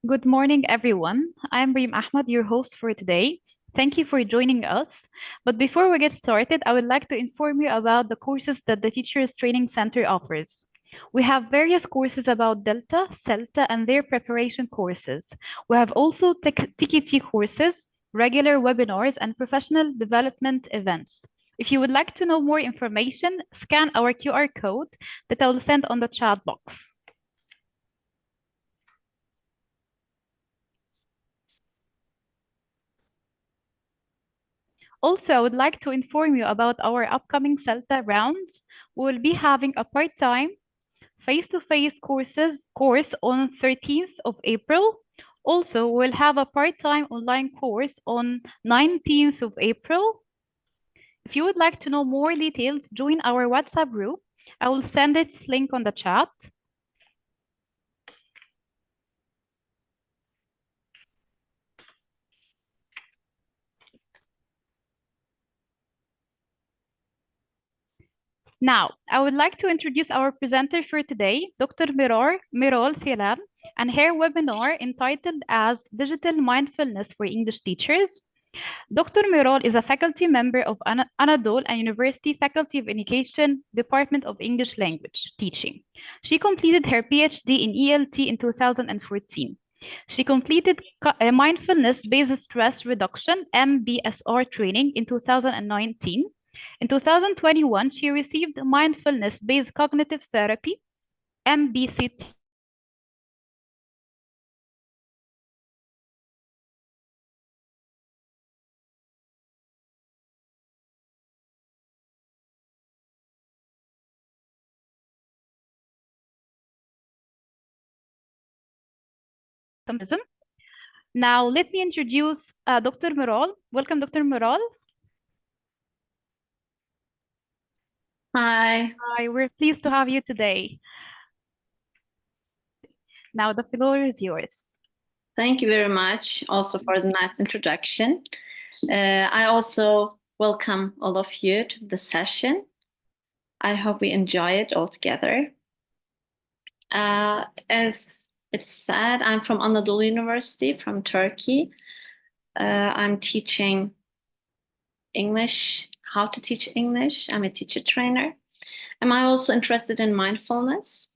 Good morning, everyone. I'm Reem Ahmad, your host for today. Thank you for joining us. But before we get started, I would like to inform you about the courses that the Teachers Training Center offers. We have various courses about Delta, CELTA, and their preparation courses. We have also TKT courses, regular webinars, and professional development events. If you would like to know more information, scan our QR code that I will send on the chat box. Also, I would like to inform you about our upcoming CELTA rounds. We will be having a part-time face-to-face course on 13th of April. Also, we'll have a part-time online course on 19th of April. If you would like to know more details, join our WhatsApp group. I will send its link on the chat. Now, I would like to introduce our presenter for today, Dr. Mirol Thilam, and her webinar entitled as Digital Mindfulness for English Teachers. Dr. Mirol is a faculty member of Anadolu and University Faculty of Education, Department of English Language Teaching. She completed her PhD in ELT in 2014. She completed mindfulness-based stress reduction (MBSR) training in 2019. In 2021, she received mindfulness-based cognitive therapy (MBCT) Now, let me introduce Dr. Mirol. Welcome, Dr. Mirol. Hi. Hi, we're pleased to have you today. Now, the floor is yours. Thank you very much also for the nice introduction. I also welcome all of you to the session. I hope we enjoy it all together. As it's said, I'm from Anadolu University from Turkey. I'm teaching English, how to teach English. I'm a teacher trainer. Am I also interested in mindfulness?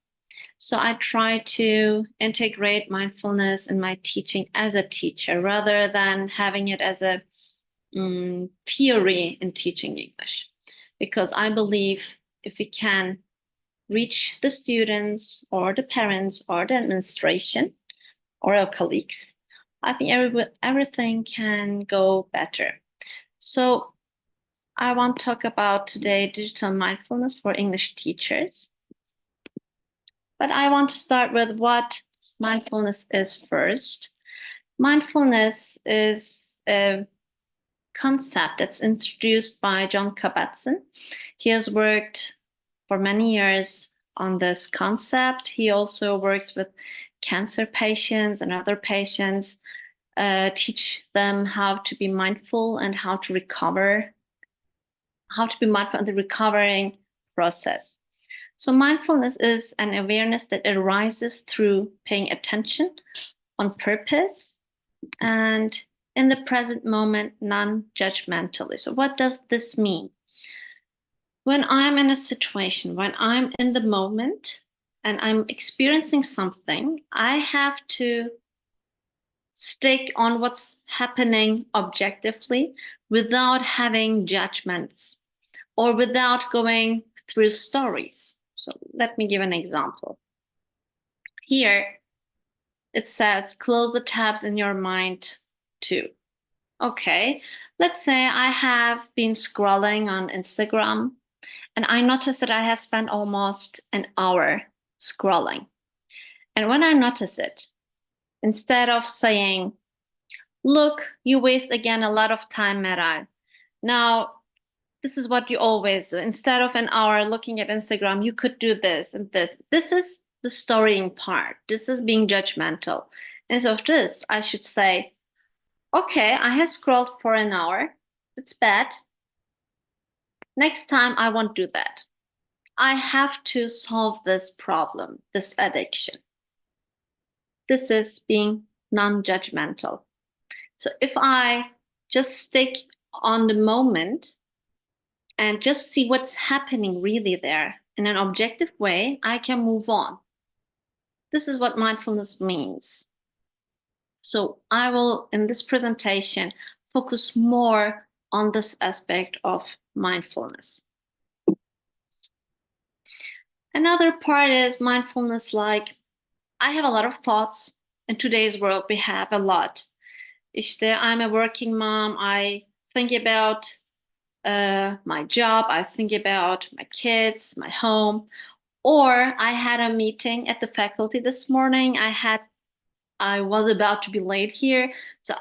So I try to integrate mindfulness in my teaching as a teacher rather than having it as a theory in teaching English. Because I believe if we can reach the students or the parents or the administration or our colleagues, I think everything can go better. So I want to talk about today digital mindfulness for English teachers. But I want to start with what mindfulness is first. Mindfulness is a concept that's introduced by John Kabat-Zinn. He has worked for many years on this concept. He also works with cancer patients and other patients, teach them how to be mindful and how to recover, how to be mindful in the recovering process. So mindfulness is an awareness that arises through paying attention on purpose and in the present moment, non-judgmentally. So what does this mean? When I'm in a situation, when I'm in the moment and I'm experiencing something, I have to stick on what's happening objectively without having judgments or without going through stories. So let me give an example. Here it says, close the tabs in your mind too. Okay, let's say I have been scrolling on Instagram and I notice that I have spent almost an hour scrolling. And when I notice it, instead of saying, look, you waste again a lot of time, Meral. Now, this is what you always do. Instead of an hour looking at Instagram, you could do this and this. This is the storying part. This is being judgmental. Instead of this, I should say, okay, I have scrolled for an hour. It's bad. Next time, I won't do that. I have to solve this problem, this addiction. This is being non-judgmental. So if I just stick on the moment and just see what's happening really there in an objective way, I can move on. This is what mindfulness means. So I will, in this presentation, focus more on this aspect of mindfulness. Another part is mindfulness, like I have a lot of thoughts. In today's world, we have a lot. I'm a working mom. I think about my job. I think about my kids, my home. Or I had a meeting at the faculty this morning. I was about to be late here. So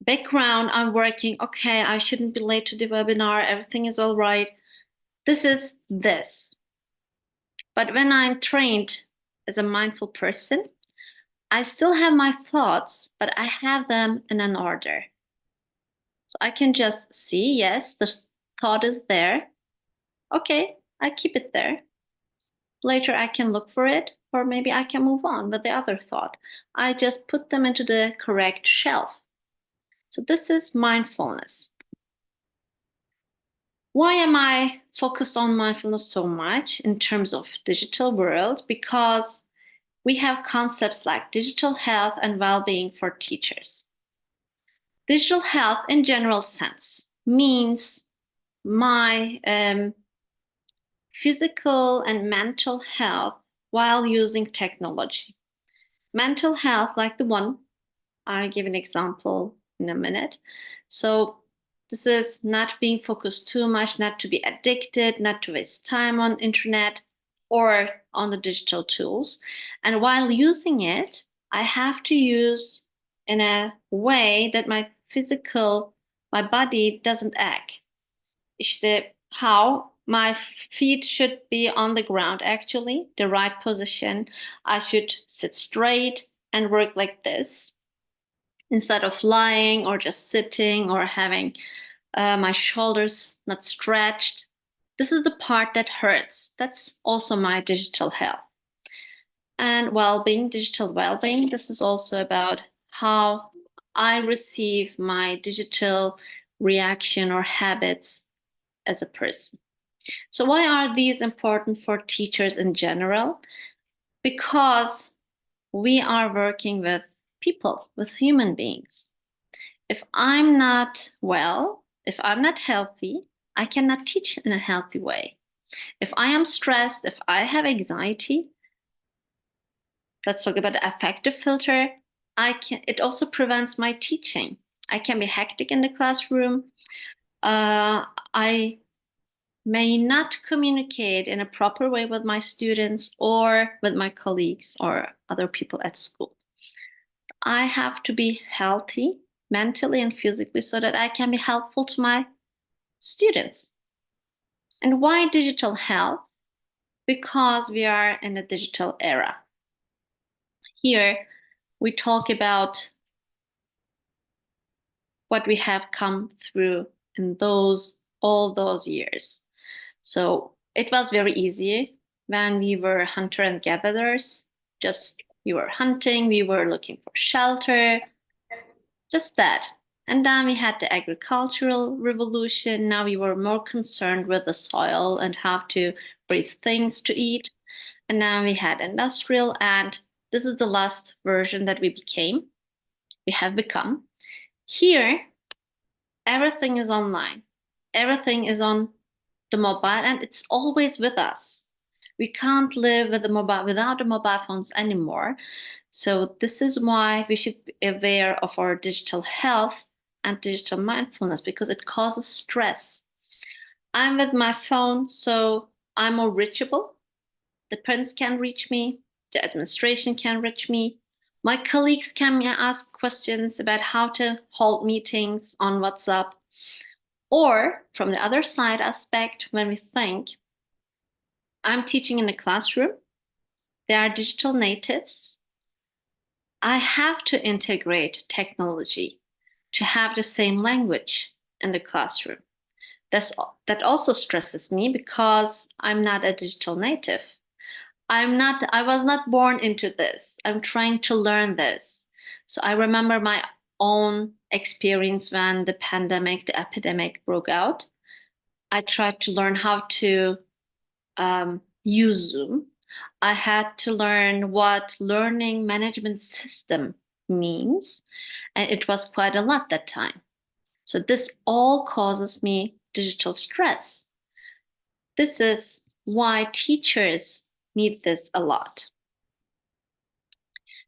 background, I'm working. Okay, I shouldn't be late to the webinar. Everything is all right. This is this. But when I'm trained as a mindful person, I still have my thoughts, but I have them in an order. So I can just see, yes, the thought is there. Okay, I keep it there. Later I can look for it, or maybe I can move on with the other thought. I just put them into the correct shelf. So this is mindfulness. Why am I focused on mindfulness so much in terms of digital world? Because we have concepts like digital health and well-being for teachers. Digital health in general sense means my physical and mental health while using technology. Mental health, like the one, I'll give an example in a minute. So this is not being focused too much, not to be addicted, not to waste time on internet or on the digital tools. And while using it, I have to use in a way that my body doesn't ache. How my feet should be on the ground, actually, the right position. I should sit straight and work like this instead of lying or just sitting or having my shoulders not stretched. This is the part that hurts. That's also my digital health. And well-being, digital well-being, this is also about how I receive my digital reaction or habits as a person. So why are these important for teachers in general? Because we are working with people, with human beings. If I'm not well, if I'm not healthy, I cannot teach in a healthy way. If I am stressed, if I have anxiety, let's talk about the affective filter. It also prevents my teaching. I can be hectic in the classroom. I may not communicate in a proper way with my students or with my colleagues or other people at school. I have to be healthy mentally and physically so that I can be helpful to my students. And why digital health? Because we are in a digital era. Here, we talk about what we have come through in all those years. So it was very easy when we were hunter and gatherers. Just we were hunting, we were looking for shelter, just that. And then we had the agricultural revolution. Now we were more concerned with the soil and how to raise things to eat. And now we had industrial, and this is the last version that we have become. Here, everything is online. Everything is on the mobile, and it's always with us. We can't live with without the mobile phones anymore. So this is why we should be aware of our digital health and digital mindfulness, because it causes stress. I'm with my phone, so I'm more reachable. The parents can reach me, the administration can reach me. My colleagues can ask questions about how to hold meetings on WhatsApp. Or from the other side aspect, when we think, I'm teaching in a classroom, they are digital natives. I have to integrate technology to have the same language in the classroom. That also stresses me because I'm not a digital native. I was not born into this. I'm trying to learn this. So I remember my own experience when the epidemic broke out. I tried to learn how to use Zoom. I had to learn what learning management system means, and it was quite a lot that time. So this all causes me digital stress. This is why teachers need this a lot.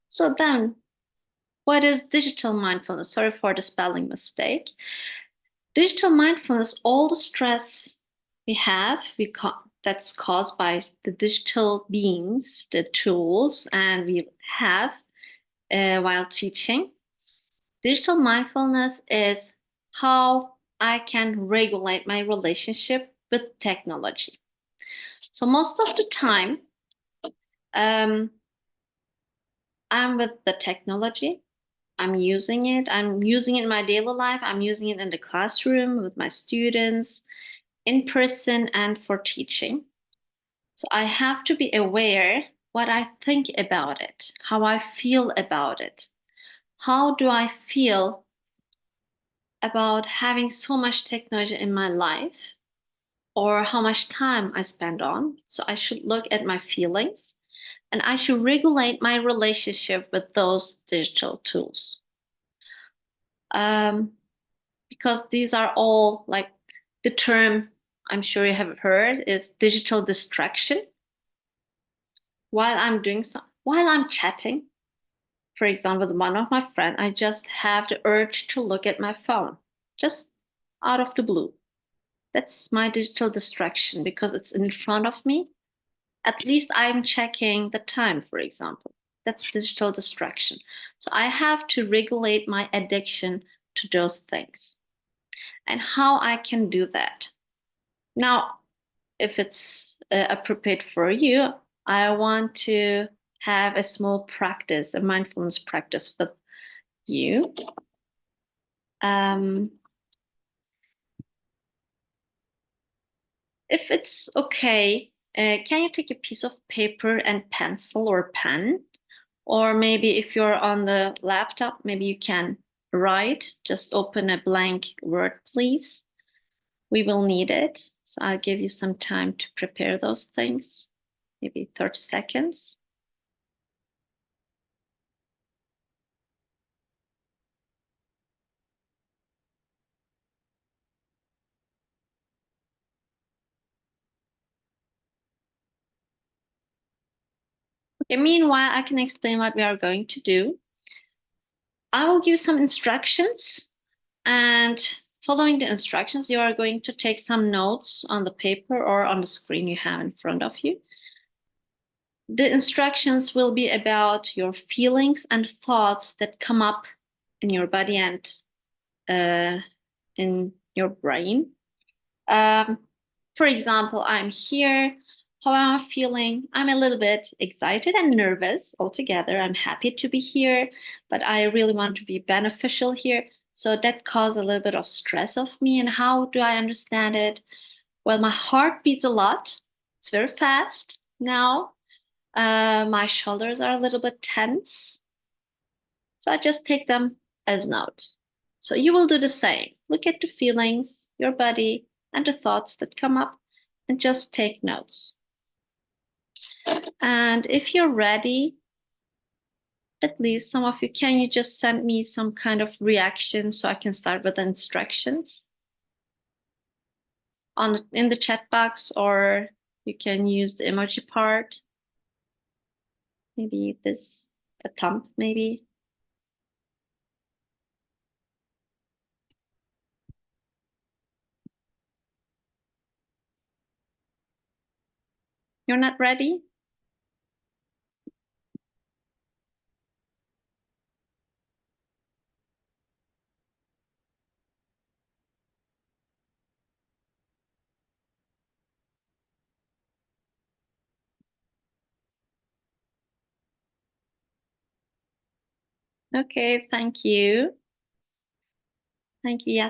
So then, what is digital mindfulness? Sorry for the spelling mistake. Digital mindfulness, all the stress we have, that's caused by the digital beings, the tools, and we have while teaching. Digital mindfulness is how I can regulate my relationship with technology. So most of the time, I'm with the technology. I'm using it. I'm using it in my daily life. I'm using it in the classroom with my students, in person, and for teaching. So I have to be aware what I think about it, how I feel about it. How do I feel about having so much technology in my life, or how much time I spend on? So I should look at my feelings, and I should regulate my relationship with those digital tools. Because these are all like the term I'm sure you have heard is digital distraction. While I'm chatting, for example, with one of my friends, I just have the urge to look at my phone, just out of the blue. That's my digital distraction because it's in front of me. At least I'm checking the time, for example. That's digital distraction. So I have to regulate my addiction to those things and how I can do that. Now, if it's appropriate for you, I want to have a small practice, a mindfulness practice with you. If it's okay, can you take a piece of paper and pencil or pen? Or maybe if you're on the laptop, maybe you can write. Just open a blank Word, please. We will need it. So I'll give you some time to prepare those things, maybe 30 seconds. Okay, meanwhile, I can explain what we are going to do. I will give some instructions, and following the instructions, you are going to take some notes on the paper or on the screen you have in front of you. The instructions will be about your feelings and thoughts that come up in your body and in your brain. For example, I'm here. How am I feeling? I'm a little bit excited and nervous altogether. I'm happy to be here, but I really want to be beneficial here. So that caused a little bit of stress of me. And how do I understand it? Well, my heart beats a lot. It's very fast now. My shoulders are a little bit tense. So I just take them as note. So you will do the same. Look at the feelings, your body, and the thoughts that come up, and just take notes. And if you're ready, at least some of you, can you just send me some kind of reaction so I can start with the instructions in the chat box, or you can use the emoji part. Maybe a thumb, maybe. You're not ready? Okay, thank you. Thank you, Yas.